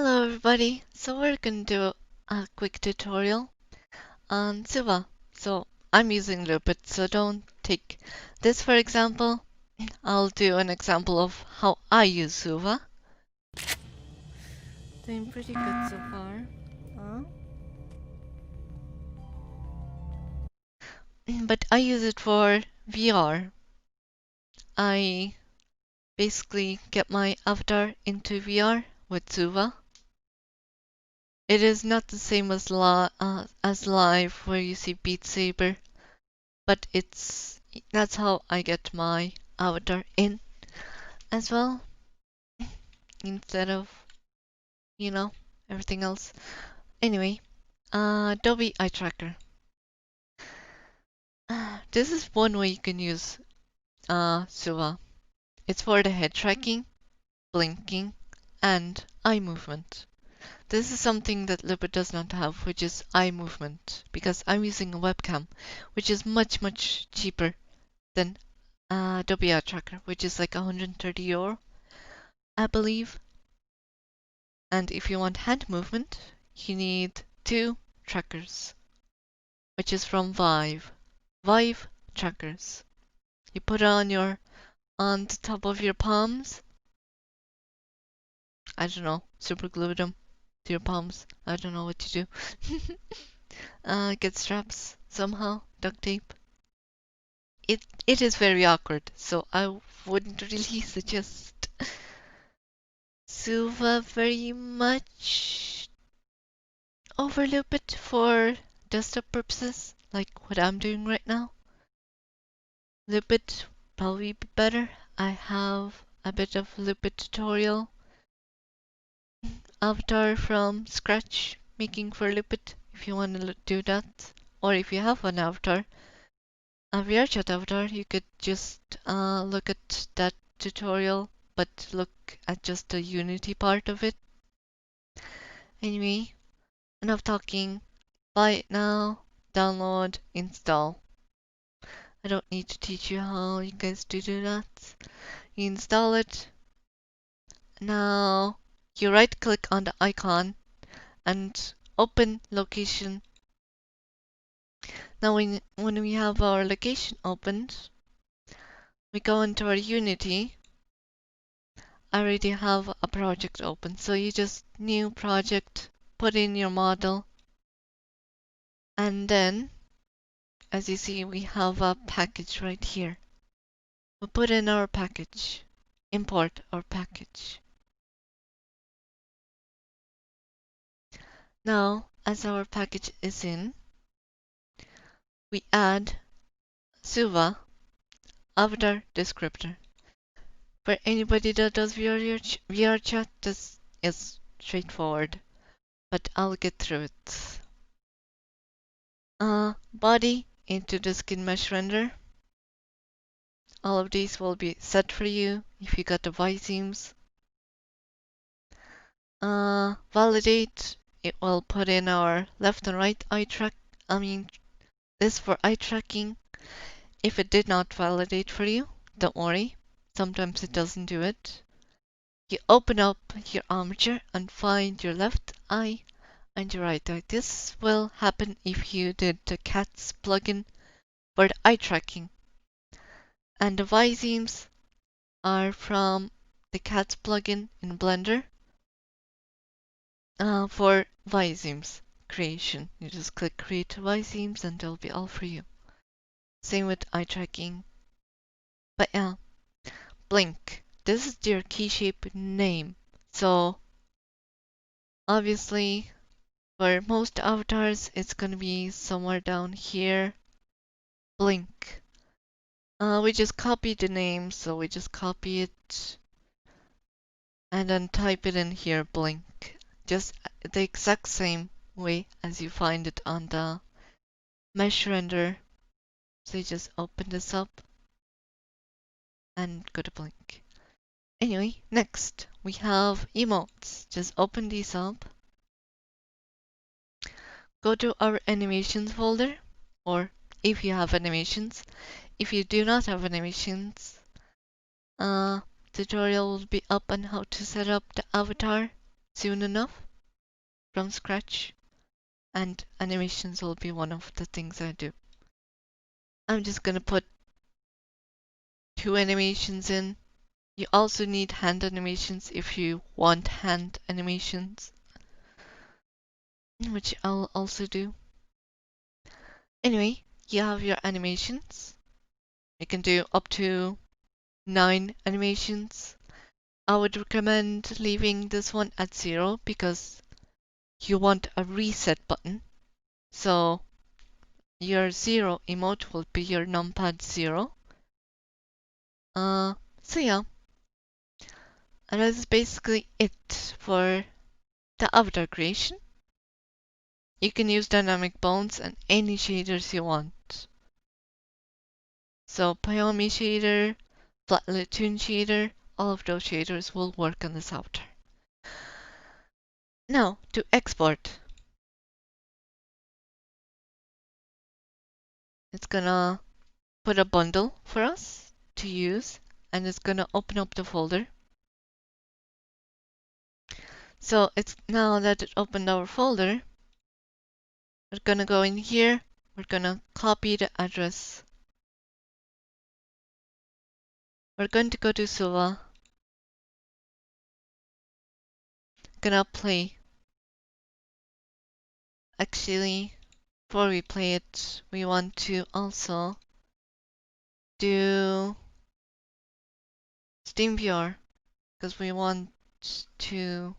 Hello everybody, so we're going to do a quick tutorial on Suva. So I'm using Lupit, so don't take this for example. I'll do an example of how I use Suva. Doing pretty good so far. But I use it for VR. I basically get my avatar into VR with Suva. It is not the same as live where you see Beat Saber, but that's how I get my avatar in as well instead of everything else. Anyway, Adobe Eye Tracker. This is one way you can use Suva. It's for the head tracking, blinking, and eye movement. This is something that Lupit does not have, which is eye movement, because I'm using a webcam, which is much cheaper than Adobe Eye Tracker, which is like 130 euro, I believe. And if you want hand movement, you need two trackers, which is from Vive. Vive trackers. You put it on the top of your palms. I don't know, super glue them to your palms. I don't know what to do. Get straps somehow, duct tape. It is very awkward, so I wouldn't really suggest Suva very much. Overloop it for desktop purposes, like what I'm doing right now. Lupit probably be better. I have a bit of Lupit tutorial avatar from scratch making for Lupit if you want to do that. Or if you have an avatar, a VRChat avatar, you could just look at that tutorial but look at just the Unity part of it. Anyway, enough talking. Buy it now, download, install. I don't need to teach you how you guys do that. You install it. Now you right click on the icon and open location. Now when we have our location opened, we go into our Unity. I already have a project open, so you just new project, put in your model, and then as you see we have a package right here. We put in our package, import our package. Now as our package is in, we add Suva avatar descriptor. For anybody that does VR chat, this is straightforward, but I'll get through it. Body into the skin mesh render. All of these will be set for you if you got the Y-seams. Validate, it will put in our left and right eye track. This for eye tracking. If it did not validate for you, don't worry. Sometimes it doesn't do it. You open up your armature and find your left eye and your right eye. This will happen if you did the CATS plugin for the eye tracking. And the Y-seams are from the CATS plugin in Blender for Y-seams creation. You just click create Y-seams and they'll be all for you. Same with eye tracking. But yeah, blink. This is your key shape name. So obviously for most avatars, it's gonna be somewhere down here. Blink. We just copy the name, so we just copy it and then type it in here, blink. Just the exact same way as you find it on the mesh render. So you just open this up and go to blink. Anyway, next we have emotes. Just open these up. Go to our animations folder, or if you have animations. If you do not have animations, tutorial will be up on how to set up the avatar soon enough from scratch, and animations will be one of the things I do. I'm just gonna put 2 animations in. You also need hand animations if you want hand animations, which I'll also do. Anyway, you have your animations. You can do up to 9 animations. I would recommend leaving this one at 0 because you want a reset button. So your 0 emote will be your numpad 0. So yeah, and that's basically it for the avatar creation. You can use dynamic bones and any shaders you want. So Pyomi shader, Flatlit Toon shader, all of those shaders will work on this avatar. Now to export. It's gonna put a bundle for us to use, and it's gonna open up the folder. So it's now that it opened our folder, we're gonna go in here, we're gonna copy the address. We're going to go to Suva, gonna play. Actually, before we play it, we want to also do SteamVR because we want to.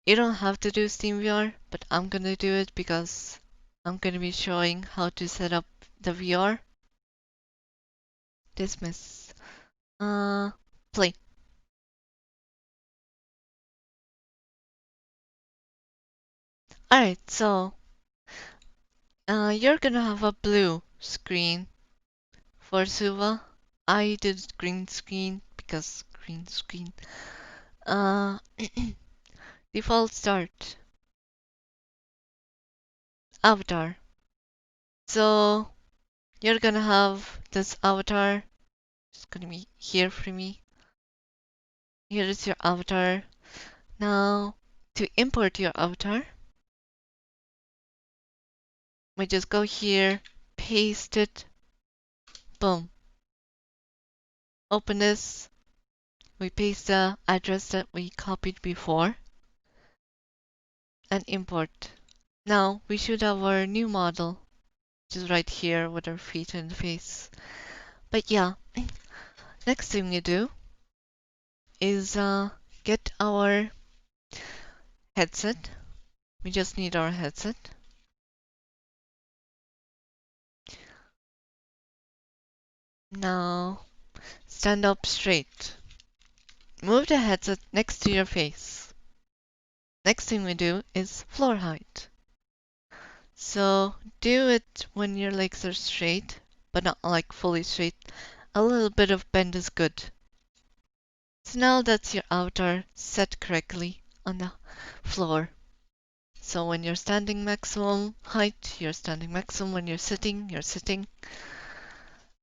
You don't have to do SteamVR, but I'm gonna do it because I'm gonna be showing how to set up the VR. Dismiss. Play. Alright, so you're gonna have a blue screen for Suva. I did green screen because green screen. Uh, default start. Avatar. So you're gonna have this avatar. It's gonna be here for me. Here is your avatar. Now to import your avatar, we just go here, paste it, boom. Open this. We paste the address that we copied before and import. Now we should have our new model, which is right here with our feet and face. But yeah, next thing we do is get our headset. We just need our headset. Now stand up straight. Move the headset next to your face. Next thing we do is floor height. So do it when your legs are straight, but not like fully straight. A little bit of bend is good. So now that's your avatar set correctly on the floor. So when you're standing maximum height, you're standing maximum. When you're sitting, you're sitting.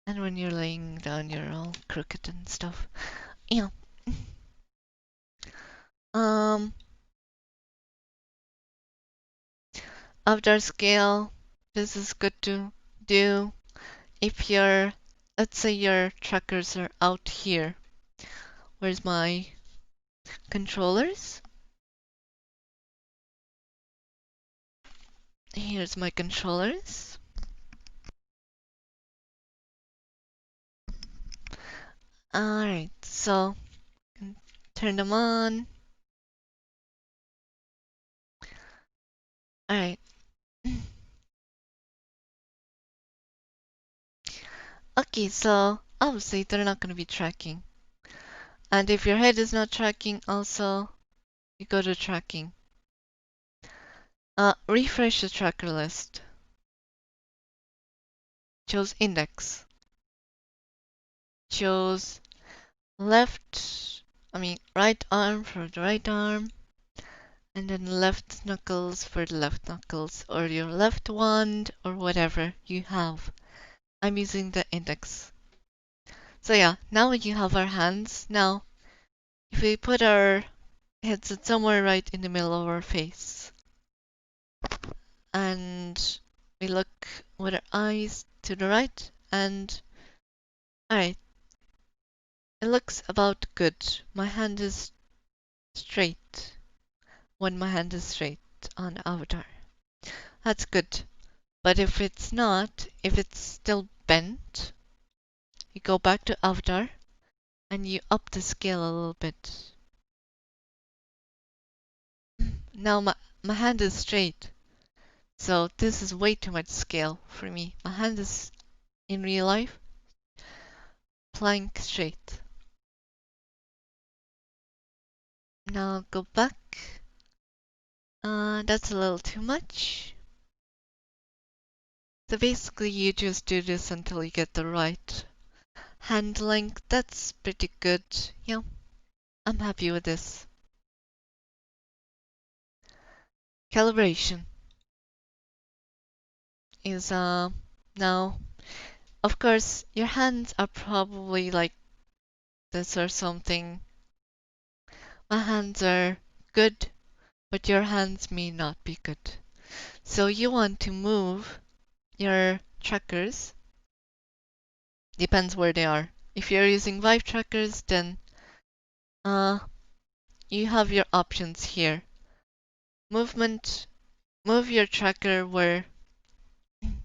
And when you're laying down, you're all crooked and stuff. Yeah. Avatar scale. This is good to do if your, let's say your trackers are out here. Where's my controllers? Here's my controllers. Alright, so turn them on. Alright. Okay, so obviously they're not going to be tracking. And if your head is not tracking, also, you go to tracking. Refresh the tracker list. Choose index. Choose right arm for the right arm. And then left knuckles for the left knuckles, or your left wand, or whatever you have. I'm using the index. So yeah, now you have our hands. Now, if we put our headset somewhere right in the middle of our face. And we look with our eyes to the right, and alright, it looks about good. My hand is straight when my hand is straight on the avatar. That's good. But if it's not, if it's still bent, you go back to avatar and you up the scale a little bit. Now my hand is straight, so this is way too much scale for me. My hand is, in real life, plank straight. Now go back. That's a little too much. So basically you just do this until you get the right hand length. That's pretty good. Yeah, I'm happy with this. Calibration is now, of course, your hands are probably like this or something. My hands are good, but your hands may not be good. So you want to move your trackers, depends where they are. If you're using Vive trackers, then you have your options here. Movement, move your tracker where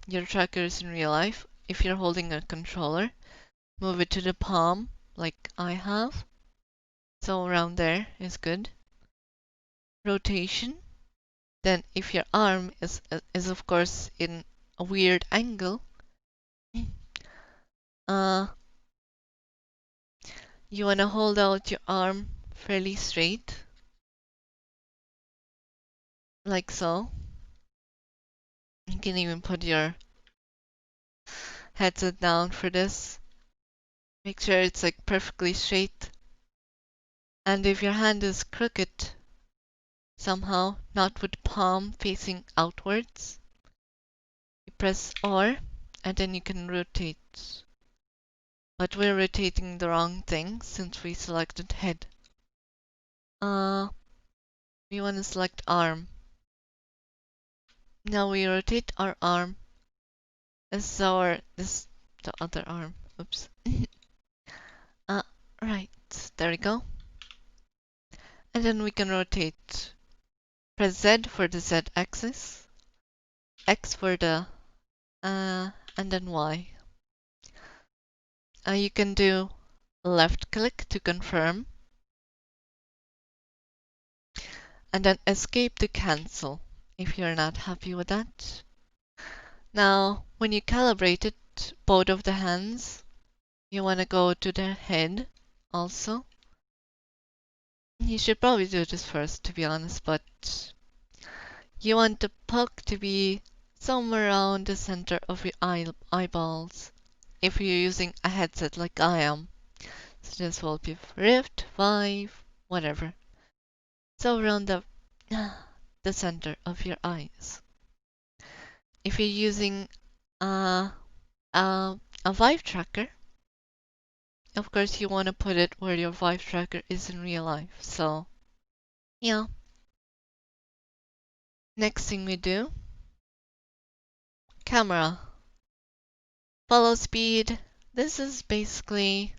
your tracker is in real life. If you're holding a controller, move it to the palm, like I have. So around there is good. Rotation. Then if your arm is of course in a weird angle, uh, you want to hold out your arm fairly straight, like so. You can even put your headset down for this. Make sure it's like perfectly straight. And if your hand is crooked somehow, not with palm facing outwards, you press R and then you can rotate. But we're rotating the wrong thing since we selected head. We want to select arm. Now we rotate our arm. This is the other arm. Oops. uh, right. There we go. And then we can rotate. Press Z for the Z axis, X for the, and then Y. You can do left click to confirm, and then escape to cancel if you're not happy with that. Now, when you calibrate it, both of the hands, you want to go to the head also. You should probably do this first, to be honest, but you want the puck to be somewhere around the center of your eyeballs if you're using a headset like I am. So this will be Rift, Vive, whatever. So around the center of your eyes. If you're using uh, a Vive tracker, of course you want to put it where your Vive tracker is in real life. So, yeah. Next thing we do, camera. Follow speed. This is basically,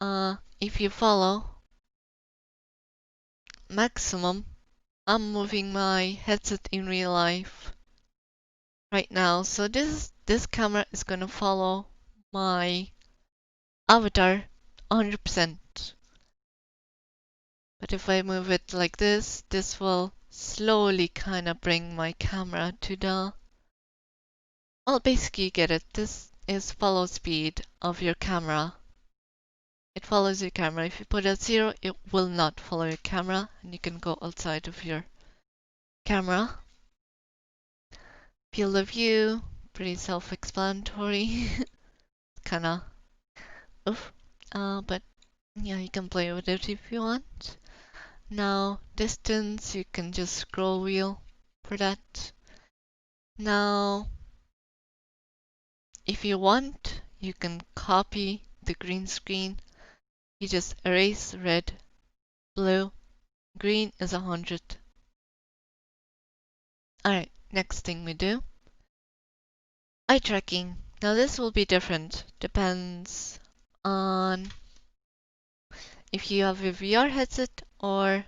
if you follow maximum, I'm moving my headset in real life right now. So this camera is gonna follow my avatar 100%. But if I move it like this will slowly kind of bring my camera to the, well, basically you get it. This is follow speed of your camera. It follows your camera. If you put at 0, it will not follow your camera, and you can go outside of your camera. Field of view, pretty self-explanatory. Kinda oof. But yeah, you can play with it if you want. Now, distance, you can just scroll wheel for that. Now, if you want, you can copy the green screen. You just erase red blue, green is 100. Alright, next thing we do, eye tracking. Now this will be different, depends on if you have a VR headset or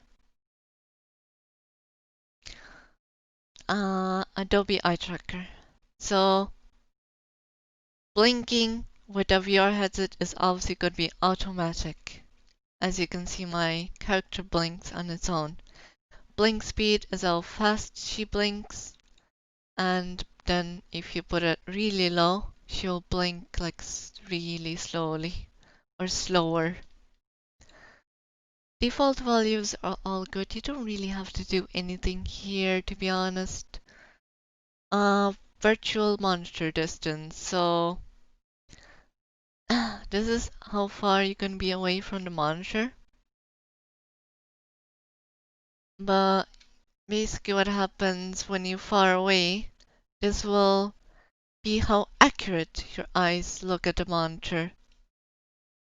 Adobe Eye Tracker. So blinking with a VR headset is obviously going to be automatic. As you can see, my character blinks on its own. Blink speed is how fast she blinks, and then if you put it really low, she'll blink like really slowly or slower. Default values are all good. You don't really have to do anything here, to be honest. Virtual monitor distance. So this is how far you can be away from the monitor. But basically what happens when you're far away, this will be how accurate your eyes look at the monitor.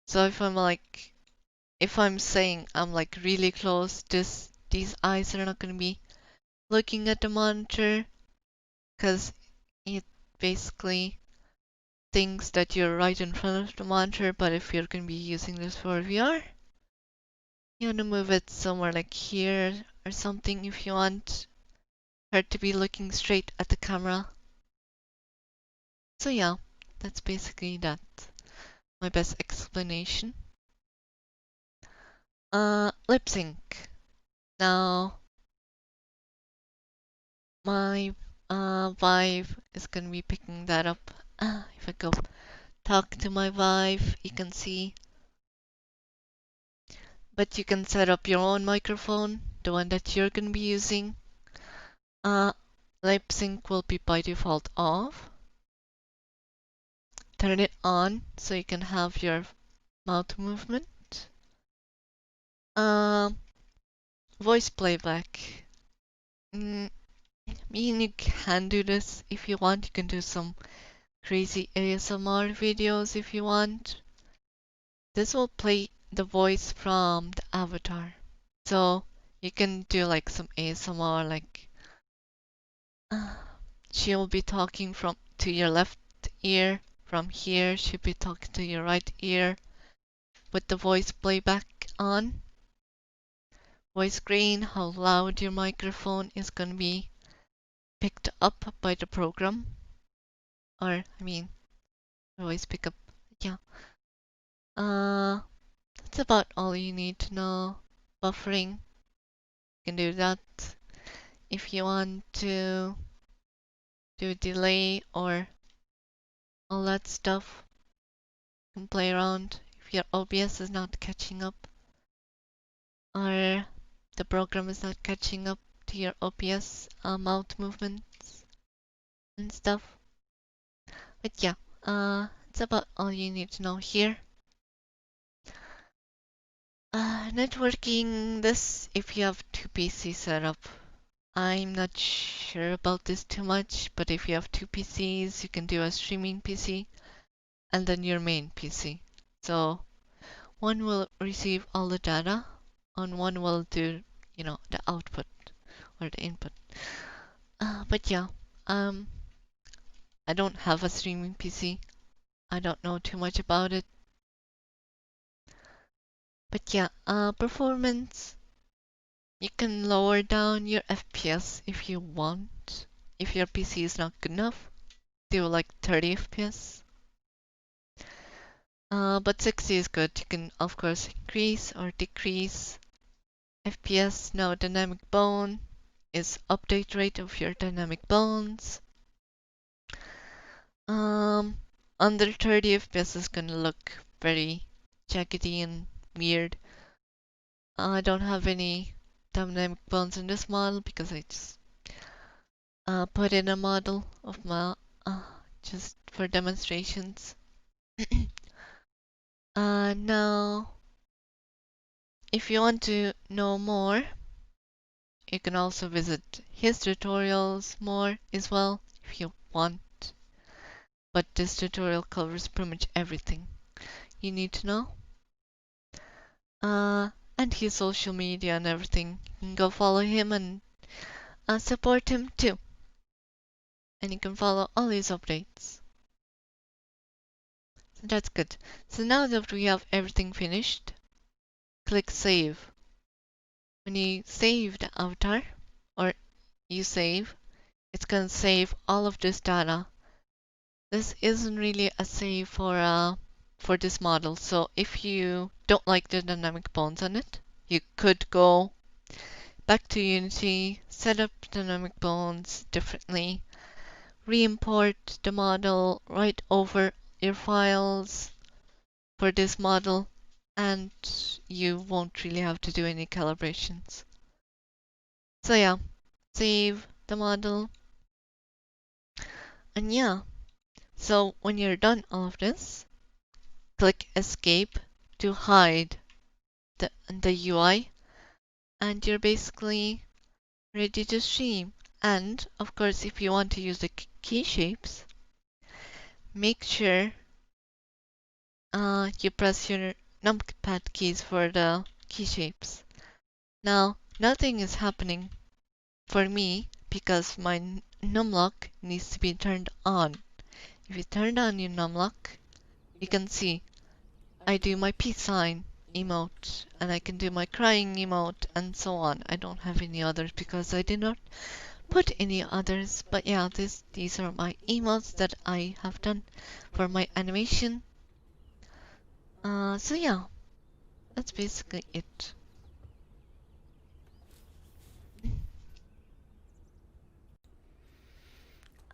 So if I'm saying I'm like really close, these eyes are not going to be looking at the monitor because it basically thinks that you're right in front of the monitor. But if you're going to be using this for VR, you want to move it somewhere like here or something if you want her to be looking straight at the camera. So yeah, that's basically that. My best explanation. Lip sync. Now, my Vive is gonna be picking that up. If I go talk to my Vive, you can see. But you can set up your own microphone, the one that you're gonna be using. Lip sync will be by default off. Turn it on so you can have your mouth movement. Voice playback. I mean, you can do this if you want. You can do some crazy ASMR videos if you want. This will play the voice from the avatar. So you can do like some ASMR, like she'll be talking from to your left ear. From here, she'll be talking to your right ear with the voice playback on. Voice gain, how loud your microphone is going to be picked up by the program. Or, I mean, voice pickup. Yeah. That's about all you need to know. Buffering, you can do that. If you want to do delay or all that stuff, you can play around if your OBS is not catching up or the program is not catching up to your OBS mouth movements and stuff. But yeah, that's about all you need to know here. Networking this if you have two PCs set up. I'm not sure about this too much, but if you have two PCs, you can do a streaming PC and then your main PC. So one will receive all the data and one will do, the output or the input. But yeah, I don't have a streaming PC. I don't know too much about it. But yeah, performance. You can lower down your FPS if you want. If your PC is not good enough, do like 30 FPS. But 60 is good. You can, of course, increase or decrease FPS. Now, dynamic bone is update rate of your dynamic bones. Under 30 FPS is gonna look very jaggedy and weird. I don't have any dynamic bones in this model because I just put in a model of my just for demonstrations. Now, if you want to know more, you can also visit his tutorials more as well if you want. But this tutorial covers pretty much everything you need to know. and his social media and everything. You can go follow him and support him too. And you can follow all his updates. So that's good. So now that we have everything finished, click save. When you save the avatar, or you save, it's gonna save all of this data. This isn't really a save for this model. So if you don't like the dynamic bones on it, you could go back to Unity, set up dynamic bones differently, re-import the model right over your files for this model, and you won't really have to do any calibrations. So yeah, save the model, and yeah, so when you're done all of this, click escape to hide the UI, and you're basically ready to stream. And of course, if you want to use the key shapes, make sure you press your numpad keys for the key shapes. Now, nothing is happening for me because my numlock needs to be turned on. If you turn on your numlock, you can see I do my peace sign emote and I can do my crying emote and so on. I don't have any others because I did not put any others, but yeah, these are my emotes that I have done for my animation. So yeah, that's basically it.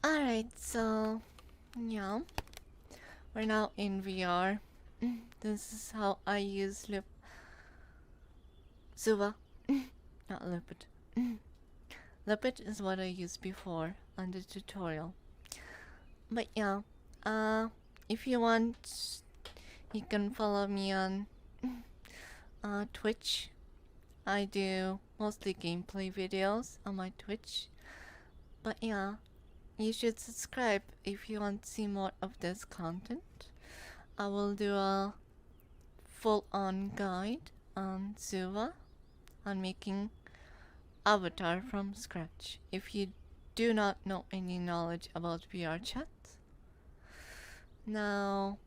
Alright, so yeah, we're now in VR. This is how I use Suva, not Lipid. Lipid is what I used before on the tutorial. But yeah, if you want, you can follow me on Twitch. I do mostly gameplay videos on my Twitch. But yeah, you should subscribe if you want to see more of this content. I will do a full-on guide on Suva on making avatar from scratch. If you do not know any knowledge about VR chat, now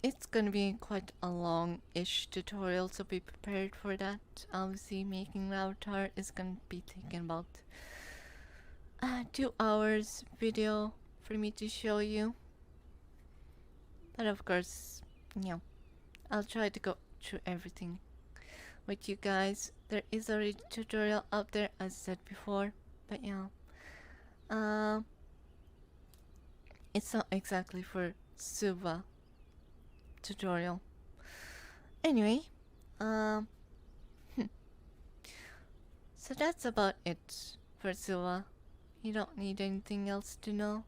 it's gonna be quite a long-ish tutorial, so be prepared for that. Obviously, making an avatar is gonna be taking about 2 hours video for me to show you. But of course, yeah, I'll try to go through everything with you guys. There is already a tutorial out there, as I said before, but yeah, it's not exactly for Suva tutorial. Anyway, um, so that's about it for Suva. You don't need anything else to know.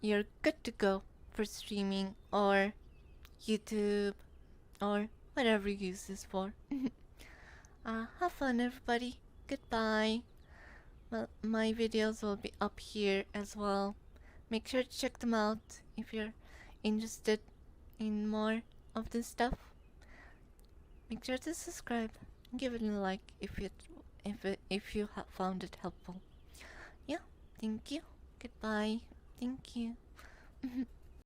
You're good to go for streaming or YouTube or whatever you use this for. Have fun, everybody. Goodbye. Well, my videos will be up here as well. Make sure to check them out if you're interested in more of this stuff. Make sure to subscribe and give it a like if you found it helpful. Yeah, thank you. Goodbye. Thank you.